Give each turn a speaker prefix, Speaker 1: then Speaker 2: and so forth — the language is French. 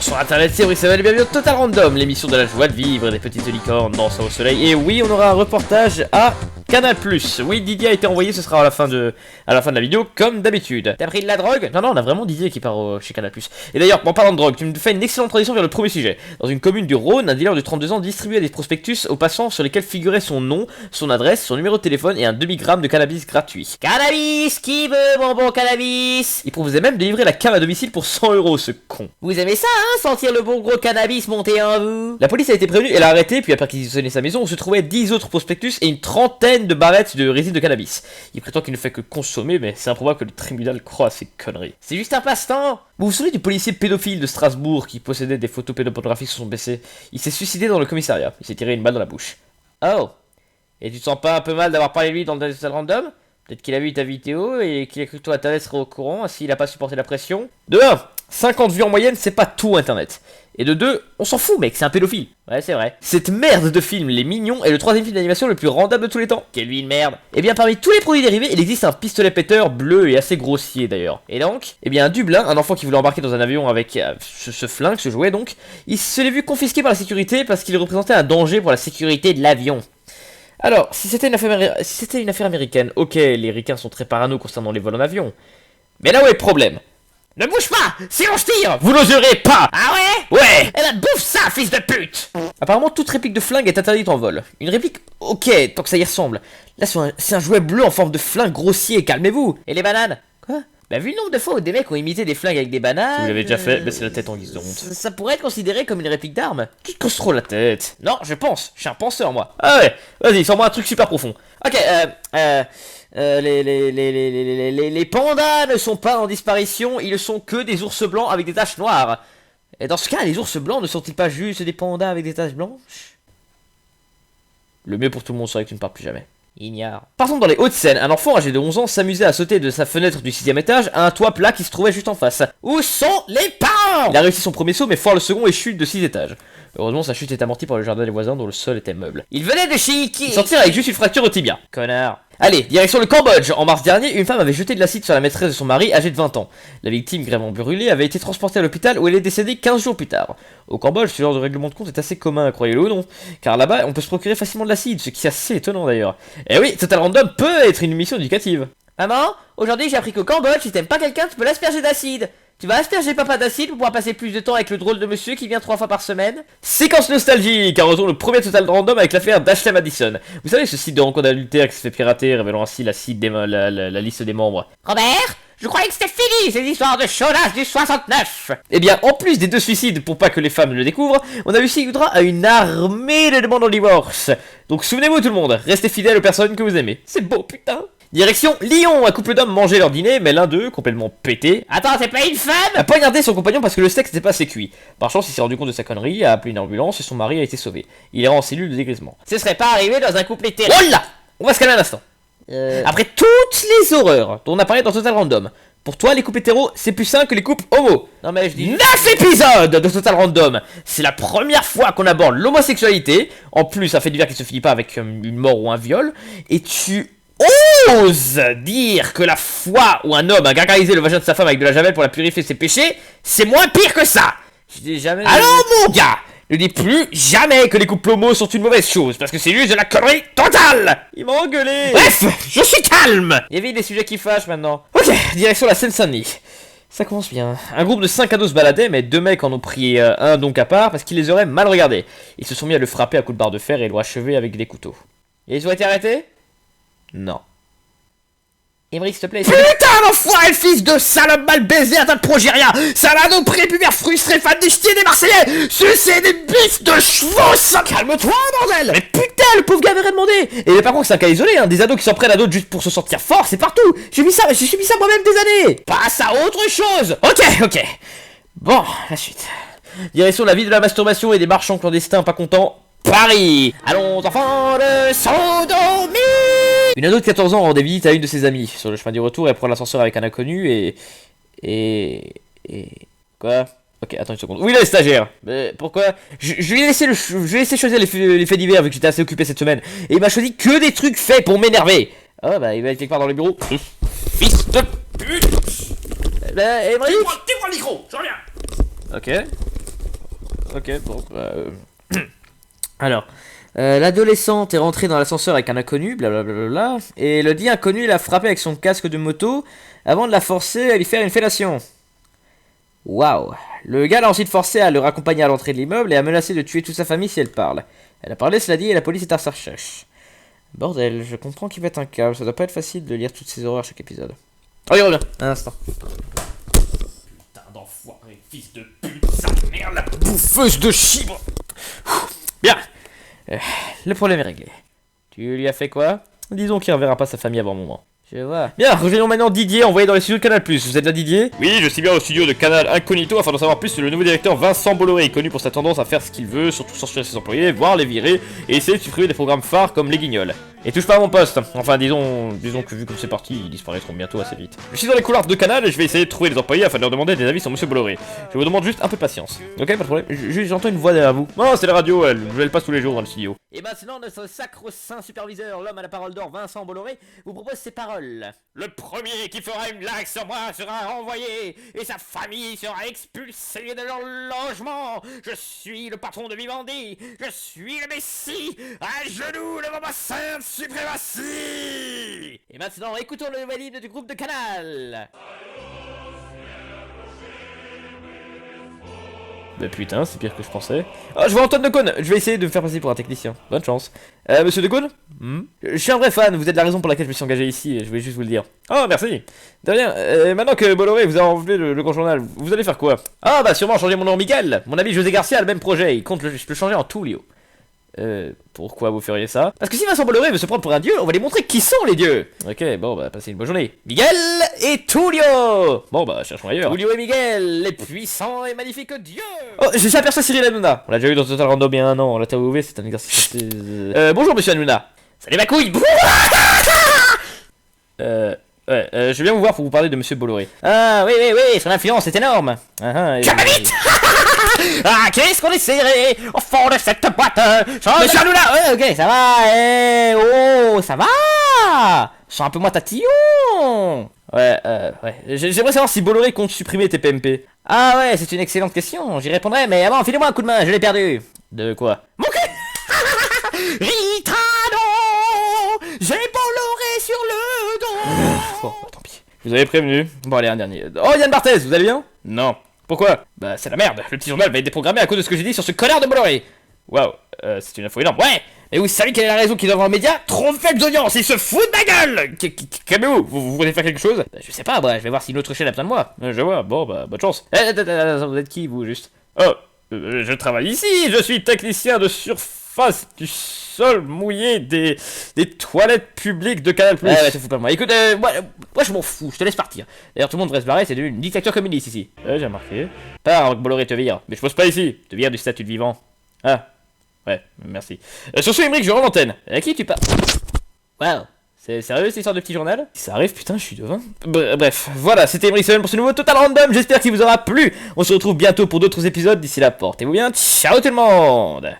Speaker 1: Bonsoir internet, c'est Brice et bienvenue au Total Random, l'émission de la joie de vivre, des petites licornes dansant au soleil. Et oui, on aura un reportage à Canal+. Oui, Didier a été envoyé, ce sera à la fin de la vidéo, comme d'habitude. T'as pris de la drogue? Non, on a vraiment Didier qui part chez Canal+. Et d'ailleurs, en parlant de drogue, tu me fais une excellente transition vers le premier sujet. Dans une commune du Rhône, un dealer de 32 ans distribuait des prospectus aux passants sur lesquels figuraient son nom, son adresse, son numéro de téléphone et un demi-gramme de cannabis gratuit. Cannabis, qui veut mon bon cannabis? Il proposait même de livrer la cam à domicile pour 100 €, ce con. Vous aimez ça, hein, sentir le bon gros cannabis monter en vous? La police a été prévenue, elle a arrêté, puis a perquisitionné sa maison où se trouvaient 10 autres prospectus et une trentaine de barrettes de résine de cannabis. Il prétend qu'il ne fait que consommer, mais c'est improbable que le tribunal croit à ces conneries. C'est juste un passe-temps. Vous vous souvenez du policier pédophile de Strasbourg qui possédait des photos pédopornographiques sur son PC? Il s'est suicidé dans le commissariat, il s'est tiré une balle dans la bouche. Oh. Et tu te sens pas un peu mal d'avoir parlé de lui dans le Total Random? Peut-être qu'il a vu ta vidéo et qu'il a cru que toi internet serait au courant s'il a pas supporté la pression. De 1, 50 vues en moyenne, c'est pas tout internet. Et de 2, on s'en fout mec, c'est un pédophile. Ouais, c'est vrai. Cette merde de film, Les Mignons, est le troisième film d'animation le plus rentable de tous les temps. Quelle vie de merde. Et bien parmi tous les produits dérivés, il existe un pistolet péteur bleu et assez grossier d'ailleurs. Et donc, eh bien à Dublin, un enfant qui voulait embarquer dans un avion avec ce flingue, ce jouet donc, il se l'est vu confisqué par la sécurité parce qu'il représentait un danger pour la sécurité de l'avion. Alors, si c'était une affaire américaine, ok, les ricains sont très parano concernant les vols en avion. Mais là où est le problème? Ne bouge pas! Sinon je tire! Vous n'oserez pas! Ah ouais? Ouais! Eh ben bouffe ça, fils de pute! Apparemment, toute réplique de flingue est interdite en vol. Une réplique, ok, tant que ça y ressemble. Là, c'est un jouet bleu en forme de flingue grossier, calmez-vous! Et les bananes? Quoi? Bah vu le nombre de fois où des mecs ont imité des flingues avec des bananes... Vous l'avez déjà fait, baissez la tête en guise de honte. Ça pourrait être considéré comme une réplique d'arme. Qui te cause trop la tête? Non, je pense, je suis un penseur moi. Ah ouais, vas-y, sors-moi un truc super profond. Ok, les pandas ne sont pas en disparition, ils ne sont que des ours blancs avec des taches noires. Et dans ce cas, les ours blancs ne sont-ils pas juste des pandas avec des taches blanches? Le mieux pour tout le monde serait que tu ne parles plus jamais. Ignare. Par contre, dans les Hauts-de-Seine, un enfant âgé de 11 ans s'amusait à sauter de sa fenêtre du 6ème étage à un toit plat qui se trouvait juste en face. Où sont les parents? Il a réussi son premier saut mais foire le second et chute de 6 étages. Heureusement, sa chute est amortie par le jardin des voisins dont le sol était meuble. Il venait de chez Ikea. Sortir avec juste une fracture au tibia. Connard. Allez, direction le Cambodge. En mars dernier, une femme avait jeté de l'acide sur la maîtresse de son mari âgée de 20 ans. La victime, gravement brûlée, avait été transportée à l'hôpital où elle est décédée 15 jours plus tard. Au Cambodge, ce genre de règlement de compte est assez commun, croyez-le ou non. Car là-bas, on peut se procurer facilement de l'acide, ce qui est assez étonnant d'ailleurs. Et oui, Total Random peut être une mission éducative. Maman, aujourd'hui j'ai appris qu'au Cambodge, si t'aimes pas quelqu'un, tu peux l'asperger d'acide. Tu vas asperger papa d'acide pour pouvoir passer plus de temps avec le drôle de monsieur qui vient 3 fois par semaine. Séquence nostalgique, un retour le premier Total Random avec l'affaire d'Ashley Madison. Vous savez ce site de rencontre adultère qui se fait pirater, révélant ainsi la liste des membres. Robert, je croyais que c'était fini ces histoires de chômage du 69. Eh bien, en plus des 2 suicides pour pas que les femmes le découvrent, on a aussi eu droit à une armée de demandes en divorce. Donc souvenez-vous tout le monde, restez fidèles aux personnes que vous aimez. C'est beau putain. Direction Lyon, un couple d'hommes mangeait leur dîner, mais l'un d'eux, complètement pété, attends, c'est pas une femme, a poignardé son compagnon parce que le steak n'était pas assez cuit. Par chance, il s'est rendu compte de sa connerie, a appelé une ambulance et son mari a été sauvé. Il est en cellule de dégrisement. Ce serait pas arrivé dans un couple hétéro. Oh là! On va se calmer un instant. Après toutes les horreurs dont on a parlé dans Total Random, pour toi, les couples hétéros, c'est plus sain que les couples homo. Non mais je dis... 9 épisodes de Total Random. C'est la première fois qu'on aborde l'homosexualité. En plus, un fait divers qui se finit pas avec une mort ou un viol. Et tu oses dire que la fois où un homme a gargarisé le vagin de sa femme avec de la javel pour la purifier de ses péchés, c'est moins pire que ça. Je dis jamais... Alors mon gars, ne dis plus jamais que les couples homo sont une mauvaise chose, parce que c'est juste de la connerie totale. Il m'a engueulé. Bref, je suis calme. Évite des sujets qui fâchent maintenant. Ok, direction la Seine-Saint-Denis. Ça commence bien. Un groupe de 5 ados se baladait, mais 2 mecs en ont pris un donc à part parce qu'ils les auraient mal regardés. Ils se sont mis à le frapper à coups de barre de fer et l'ont achevé avec des couteaux. Et ils ont été arrêtés? Non. Émeric, s'il te plaît. Putain d'enfoiré, fils de salope mal baisé à ta progéria. Salado prépubère frustré fan des ch'tis des Marseillais. Sucer des bifs de chevaux. Calme-toi, bordel. Mais putain, le pauvre gars avait rien demandé. Et par contre, c'est un cas isolé, hein. Des ados qui s'en prennent à d'autres juste pour se sentir fort, c'est partout. J'ai subi ça moi-même des années. Passe à autre chose. Ok. Bon, la suite. Direction la ville de la masturbation et des marchands clandestins pas contents. Paris. Allons enfants de sodomie. Une ado de 14 ans rend des visites à une de ses amies. Sur le chemin du retour, elle prend l'ascenseur avec un inconnu et... Quoi? Ok, attends une seconde. Oui, là, le stagiaire. Mais pourquoi? Je lui ai laissé choisir les faits divers vu que j'étais assez occupé cette semaine. Et il m'a choisi que des trucs faits pour m'énerver. Ah bah, il va être quelque part dans le bureau. Fils de pute. Bah, Émeric.
Speaker 2: Dis-moi le micro, je reviens.
Speaker 1: Ok. Ok, bon. Alors, l'adolescente est rentrée dans l'ascenseur avec un inconnu, blablabla, et le dit inconnu l'a frappé avec son casque de moto avant de la forcer à lui faire une fellation. Waouh. Le gars l'a ensuite forcé à le raccompagner à l'entrée de l'immeuble et a menacé de tuer toute sa famille si elle parle. Elle a parlé, cela dit, et la police est à sa recherche. Bordel, je comprends qu'il va être un câble, ça doit pas être facile de lire toutes ces horreurs chaque épisode. Oh, il revient, un instant. Putain d'enfoiré, fils de pute, sa mère, la bouffeuse de chibre. Bien. Le problème est réglé. Tu lui as fait quoi? Disons qu'il reverra pas sa famille avant un moment. Je vois. Bien, rejoignons maintenant Didier, envoyé dans les studios de Canal+. Vous êtes là, Didier?
Speaker 2: Oui, je suis bien au studio de Canal Incognito afin d'en savoir plus sur le nouveau directeur Vincent Bolloré, connu pour sa tendance à faire ce qu'il veut, surtout censurer ses employés, voire les virer, et essayer de supprimer des programmes phares comme Les Guignols. Et touche pas à mon poste. Enfin, disons que vu comme c'est parti, ils disparaîtront bientôt assez vite. Je suis dans les couloirs de Canal et je vais essayer de trouver les employés afin de leur demander des avis sur Monsieur Bolloré. Je vous demande juste un peu de patience. Ok, pas de problème. J'entends une voix derrière vous. Non, c'est la radio, elle passe tous les jours dans le studio.
Speaker 1: Et maintenant, notre sacro-saint superviseur, l'homme à la parole d'or, Vincent Bolloré, vous propose ces paroles.
Speaker 2: Le premier qui fera une blague sur moi sera renvoyé et sa famille sera expulsée de leur logement. Je suis le patron de Vivendi. Je suis le Messie. À genoux devant ma sainte suprématie.
Speaker 1: Et maintenant, écoutons le nouvel hymne du groupe de Canal.
Speaker 2: Bah putain, c'est pire que je pensais.
Speaker 1: Ah, je vois Antoine Decaune. Je vais essayer de me faire passer pour un technicien. Bonne chance. Monsieur Decaune, je suis un vrai fan. Vous êtes la raison pour laquelle je me suis engagé ici. Je voulais juste vous le dire.
Speaker 2: Oh, merci.
Speaker 1: De rien. Maintenant que Bolloré vous a enlevé le grand journal, vous allez faire quoi? Ah, bah sûrement changer mon nom en Miguel. Mon ami José Garcia a le même projet. Il compte le changer en Tullio.
Speaker 2: Pourquoi vous feriez ça?
Speaker 1: Parce que si Vincent Bolloré veut se prendre pour un dieu, on va lui montrer qui sont les dieux.
Speaker 2: Ok, bon, bah passez une bonne journée.
Speaker 1: Miguel et Tullio.
Speaker 2: Bon, bah cherchons ailleurs.
Speaker 1: Tullio et Miguel, les puissants et magnifiques dieux. Oh, j'ai aperçu Cyril Hanouna. On l'a déjà eu dans Total Random il y a un an. La TOV, c'est un exercice. Bonjour Monsieur Hanouna. Salut ma couille.
Speaker 2: Je viens vous voir pour vous parler de Monsieur Bolloré.
Speaker 1: Ah oui, son influence est énorme. Vite. Ah, qu'est-ce qu'on est serré au fond de cette boîte. Monsieur Hanouna. Ouais, ok, ça va. Ça va. Sens un peu moins tatillon.
Speaker 2: Ouais. J'aimerais savoir si Bolloré compte supprimer TPMP.
Speaker 1: Ah ouais, c'est une excellente question. J'y répondrai, mais avant, filez-moi un coup de main. Je l'ai perdu.
Speaker 2: De quoi?
Speaker 1: Mon cul. Ritano. J'ai Bolloré sur le dos.
Speaker 2: Bon, tant pis. Je vous avais prévenu.
Speaker 1: Bon, allez, un dernier. Oh, Yann Barthès, vous allez bien?
Speaker 2: Non. Pourquoi?
Speaker 1: Bah, c'est la merde. Le petit journal va être déprogrammé à cause de ce que j'ai dit sur ce connard de Bolloré.
Speaker 2: Waouh, c'est une info énorme.
Speaker 1: Ouais. Et vous savez quelle est la raison qu'ils donnent aux médias? Trop faibles audiences, ils se foutent de ma gueule.
Speaker 2: Calmez-vous, vous voulez faire quelque chose?
Speaker 1: Bah, je sais pas, je vais voir si une autre chaîne a besoin de moi.
Speaker 2: Je vois, bon, bah, bonne chance.
Speaker 1: Vous êtes qui, vous, juste?
Speaker 2: Oh, je travaille ici, je suis technicien de surface du sol mouillé des toilettes publiques de Canal+.
Speaker 1: Ouais, te fous pas de moi. Écoute, moi je m'en fous, je te laisse partir. D'ailleurs, tout le monde devrait se barrer, c'est devenu une dictature communiste ici.
Speaker 2: J'ai remarqué.
Speaker 1: Pas avant que Bolloré te vire.
Speaker 2: Mais je pose pas ici,
Speaker 1: Te vire du statut de vivant.
Speaker 2: Ah, ouais, merci. Sur ce, Émeric, je rends l'antenne.
Speaker 1: À qui tu parles? Wow. C'est sérieux cette histoire de petit journal?
Speaker 2: Ça arrive, putain, je suis devin.
Speaker 1: Bref, voilà, c'était Émeric pour ce nouveau Total Random. J'espère qu'il vous aura plu. On se retrouve bientôt pour d'autres épisodes. D'ici là, portez-vous bien. Ciao tout le monde.